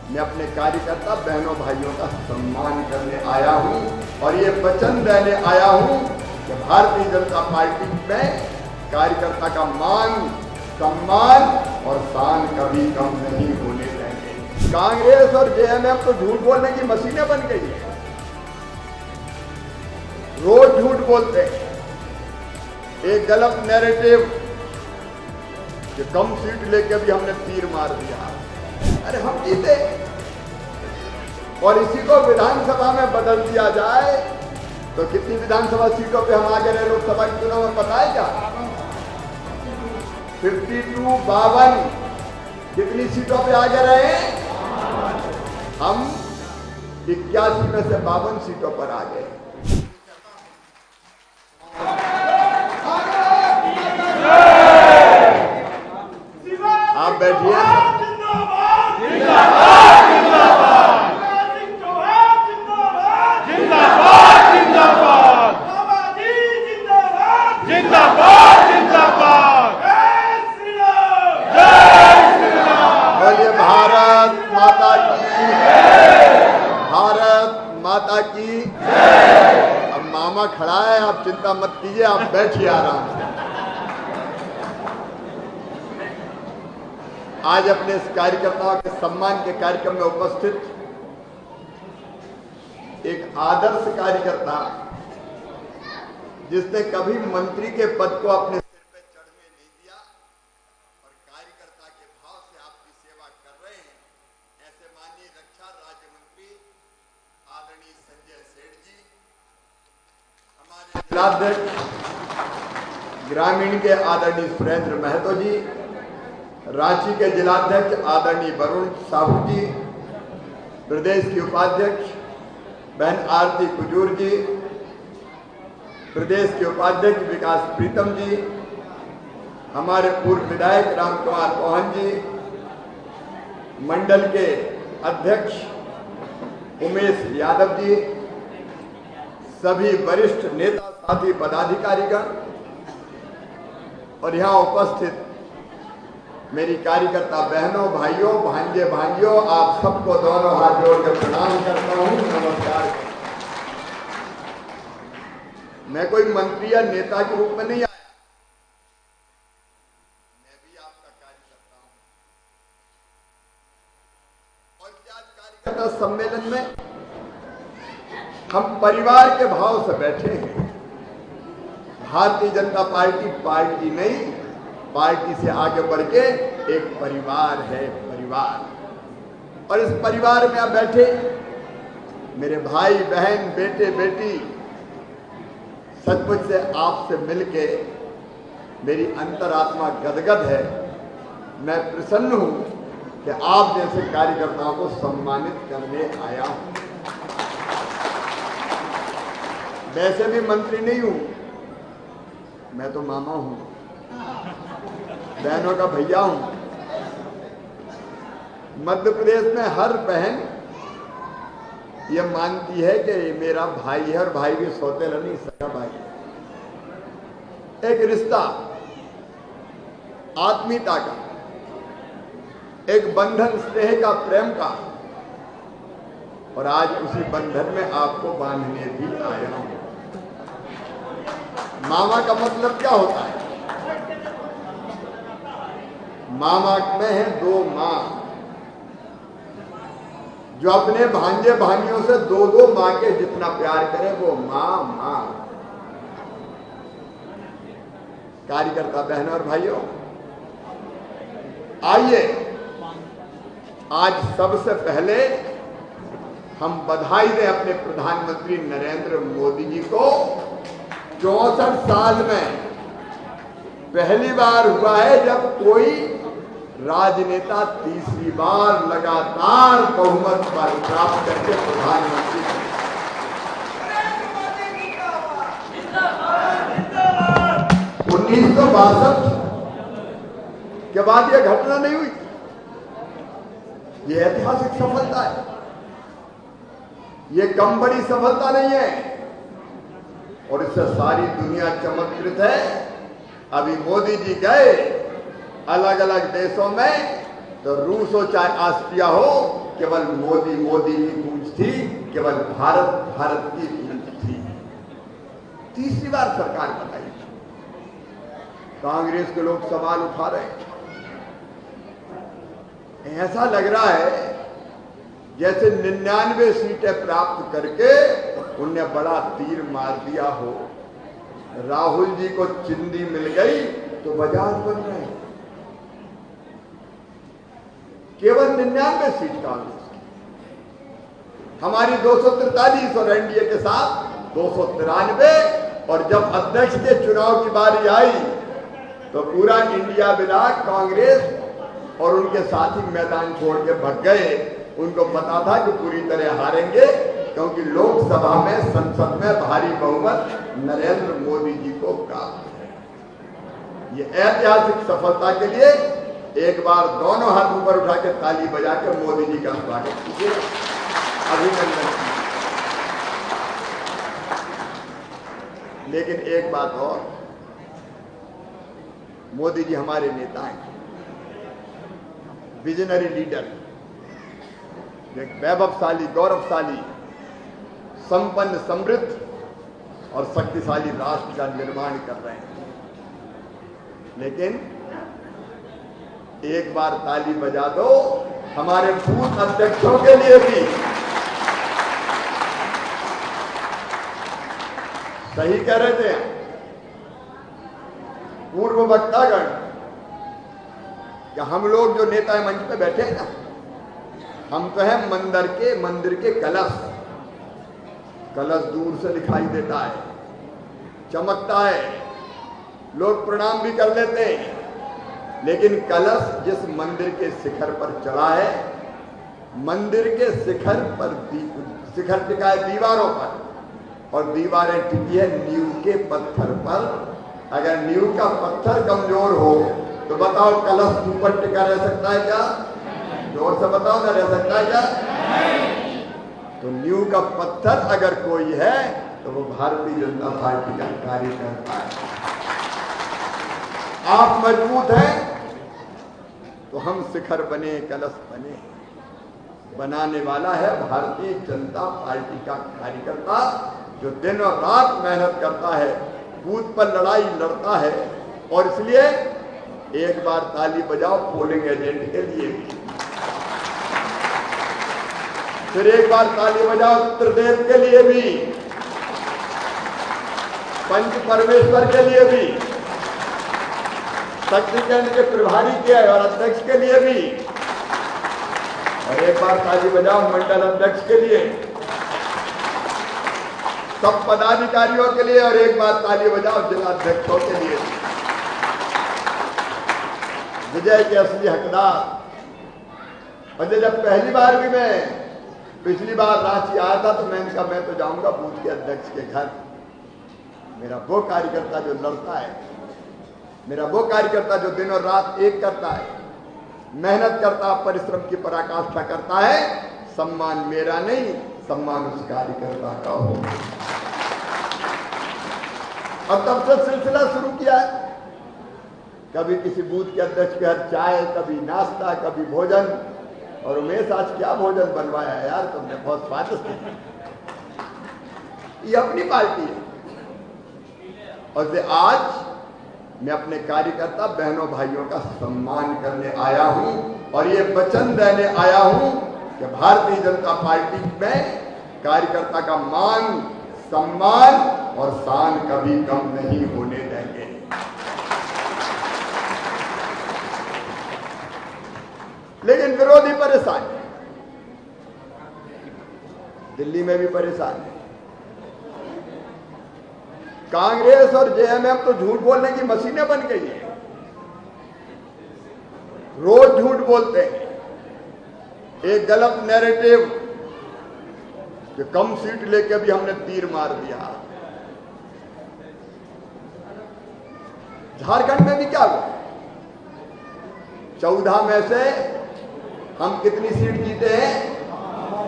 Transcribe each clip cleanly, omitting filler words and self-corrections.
मैं अपने कार्यकर्ता बहनों भाइयों का सम्मान करने आया हूं और ये वचन देने आया हूं कि भारतीय जनता पार्टी में कार्यकर्ता का मान, सम्मान और शान कभी कम नहीं होने देंगे। कांग्रेस और जेएमएम तो झूठ बोलने की मशीनें बन गई है, रोज झूठ बोलते हैं। एक गलत नैरेटिव कि कम सीट लेके भी हमने तीर मार दिया। अरे हम जीते और इसी को विधानसभा में बदल दिया जाए तो कितनी विधानसभा सीटों पे हम आगे रहे लोकसभा के चुनाव में, पता है क्या? 52 कितनी सीटों पे आगे रहे? हम 81 में से 52 सीटों पर आ गए। आप बैठिए। बोलिए भारत माता की, भारत माता की। अब मामा खड़ा है, आप चिंता मत कीजिए, आप बैठिए आराम से। आज अपने इस कार्यकर्ताओं के सम्मान के कार्यक्रम में उपस्थित एक आदर्श कार्यकर्ता, जिसने कभी मंत्री के पद को अपने सिर पे चढ़ने नहीं दिया और कार्यकर्ता के भाव से आपकी सेवा कर रहे हैं, ऐसे माननीय रक्षा राज्य मंत्री आदरणीय संजय सेठ जी, हमारे जिलाध्यक्ष ग्रामीण के आदरणीय सुरेंद्र महतो जी, रांची के जिलाध्यक्ष आदरणीय वरुण साहू जी, प्रदेश की उपाध्यक्ष बहन आरती कुजूर जी, प्रदेश के उपाध्यक्ष विकास प्रीतम जी, हमारे पूर्व विधायक राम कुमार मोहन जी, मंडल के अध्यक्ष उमेश यादव जी, सभी वरिष्ठ नेता साथी पदाधिकारीगण और यहाँ उपस्थित मेरी कार्यकर्ता बहनों भाइयों भांजे भांजियों, आप सबको दोनों हाथ जोड़कर प्रणाम करता हूं, नमस्कार। मैं कोई मंत्री या नेता के रूप में नहीं आया, मैं भी आपका कार्यकर्ता हूं। और क्या कार्यकर्ता सम्मेलन में हम परिवार के भाव से बैठे हैं। भारतीय जनता पार्टी पार्टी नहीं, पार्टी से आगे बढ़ के एक परिवार है, परिवार। और इस परिवार में आप बैठे मेरे भाई बहन बेटे बेटी, सचमुच से आपसे मिलके मेरी अंतरात्मा गदगद है। मैं प्रसन्न हूं कि आप जैसे कार्यकर्ताओं को सम्मानित करने आया हूं। वैसे भी मंत्री नहीं हूं, मैं तो मामा हूं, बहनों का भैया हूं। मध्य प्रदेश में हर बहन ये मानती है कि ये मेरा भाई है, और भाई भी सौतेला नहीं, सगा भाई है। एक रिश्ता, आत्मीयता का, एक बंधन स्नेह का, प्रेम का, और आज उसी बंधन में आपको बांधने भी आया हूं। मामा का मतलब क्या होता है? मामा में है 2 माँ, जो अपने भांजे भांजियों से 2 माँ के जितना प्यार करे वो माँ माँ। कार्यकर्ता बहनों और भाइयों, आइए आज सबसे पहले हम बधाई दें अपने प्रधानमंत्री नरेंद्र मोदी जी को। 64 साल में पहली बार हुआ है जब कोई राजनेता तीसरी बार लगातार बहुमत पर प्राप्त करके प्रधानमंत्री। 1962 के बाद यह घटना नहीं हुई। यह ऐतिहासिक सफलता है, यह कम बड़ी सफलता नहीं है, और इससे सारी दुनिया चमत्कृत है। अभी मोदी जी गए अलग अलग देशों में, तो रूस हो चाहे ऑस्ट्रिया हो, केवल मोदी मोदी की गूंज थी, केवल भारत भारत की गूंज थी। तीसरी बार सरकार बनाई, कांग्रेस के लोग सवाल उठा रहे हैं। ऐसा लग रहा है जैसे 99 सीटें प्राप्त करके उनने बड़ा तीर मार दिया हो। राहुल जी को चिंदी मिल गई तो बाजार बन रहे हैं। केवल 99 सीट कांग्रेस की, हमारी 243 और एनडीए के साथ 293। और जब अध्यक्ष के चुनाव की बारी आई तो पूरा इंडिया मिला कांग्रेस और उनके साथी मैदान छोड़ के भाग गए। उनको पता था कि पूरी तरह हारेंगे, क्योंकि लोकसभा में, संसद में भारी बहुमत नरेंद्र मोदी जी को प्राप्त है। ये ऐतिहासिक सफलता के लिए एक बार दोनों हाथ ऊपर उठा के ताली बजा के मोदी जी का स्वागत कीजिए, अभिनंदन कीजिए। लेकिन एक बात और, मोदी जी हमारे नेता हैं, विजनरी लीडर, एक वैभवशाली, गौरवशाली, संपन्न, समृद्ध और शक्तिशाली राष्ट्र का निर्माण कर रहे हैं। लेकिन एक बार ताली बजा दो हमारे बूथ अध्यक्षों के लिए भी। सही कह रहे थे पूर्व वक्तागण कि हम लोग जो नेता मंच पे बैठे हैं ना, हम तो हैं मंदिर के कलश। कलश दूर से दिखाई देता है, चमकता है, लोग प्रणाम भी कर लेते हैं, लेकिन कलश जिस मंदिर के शिखर पर चढ़ा है, मंदिर के शिखर पर शिखर टिका है दीवारों पर, और दीवारें टिकी है नींव के पत्थर पर। अगर नींव का पत्थर कमजोर हो तो बताओ कलश ऊपर टिका रह सकता है क्या? जोर से बताओ ना, रह सकता है क्या? तो नींव का पत्थर अगर कोई है तो वो भारतीय जनता पार्टी का कार्यकर्ता है। आप मजबूत हैं तो हम शिखर बने, कलश बने। बनाने वाला है भारतीय जनता पार्टी का कार्यकर्ता, जो दिन और रात मेहनत करता है, बूथ पर लड़ाई लड़ता है। और इसलिए एक बार ताली बजाओ पोलिंग एजेंट के लिए भी, फिर एक बार ताली बजाओ त्रिदेव के लिए भी, पंच परमेश्वर के लिए भी, शक्ति केंद्र के प्रभारी के और अध्यक्ष के लिए भी, और एक बार ताली बजाओ मंडल अध्यक्ष के लिए, सब पदाधिकारियों के लिए, और एक बार ताली बजाओ जिला अध्यक्षों के लिए। विजय के असली हकदार। और जब पहली बार भी मैं पिछली बार रांची आया था तो मैंने कहा मैं तो जाऊंगा बूथ के अध्यक्ष के घर। मेरा वो कार्यकर्ता जो लड़ता है, मेरा वो कार्यकर्ता जो दिन और रात एक करता है, मेहनत करता, परिश्रम की पराकाष्ठा करता है। सम्मान मेरा नहीं, सम्मान उस कार्यकर्ता का हो। अब तब से सिलसिला शुरू किया है, कभी किसी बूथ के अध्यक्ष के घर चाय, कभी नाश्ता, कभी भोजन। और उमेश आज क्या भोजन बनवाया है यार तुमने, बहुत स्वादिष्ट है। ये अपनी पार्टी है। और से आज मैं अपने कार्यकर्ता बहनों भाइयों का सम्मान करने आया हूं, और ये वचन देने आया हूं कि भारतीय जनता पार्टी में कार्यकर्ता का मान, सम्मान और शान कभी कम नहीं होने देंगे। लेकिन विरोधी परेशान है, दिल्ली में भी परेशान है। कांग्रेस और जेएमएम तो झूठ बोलने की मशीनें बन गई है, रोज झूठ बोलते हैं। एक गलत नैरेटिव कि कम सीट लेके भी हमने तीर मार दिया। झारखंड में भी क्या हुआ, 14 में से हम कितनी सीट जीते हैं?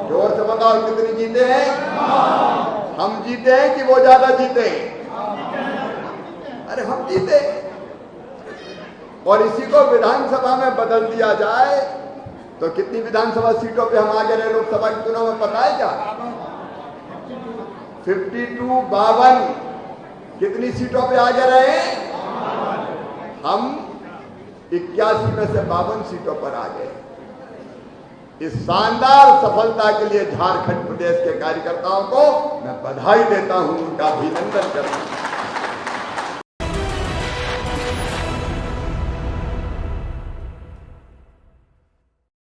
जोर से बताओ, कितनी जीते हैं? हम जीते हैं कि वो ज्यादा जीते हैं? अरे हम जीते। और इसी को विधानसभा में बदल दिया जाए तो कितनी विधानसभा सीटों पे हम आगे रहे लोकसभा के चुनाव में, पता है क्या? 52 52 कितनी सीटों पे आगे रहे? हम 81 में से 52 सीटों पर आ गए। इस शानदार सफलता के लिए झारखंड प्रदेश के कार्यकर्ताओं को मैं बधाई देता हूं, उनका अभिनंदन करता हूं।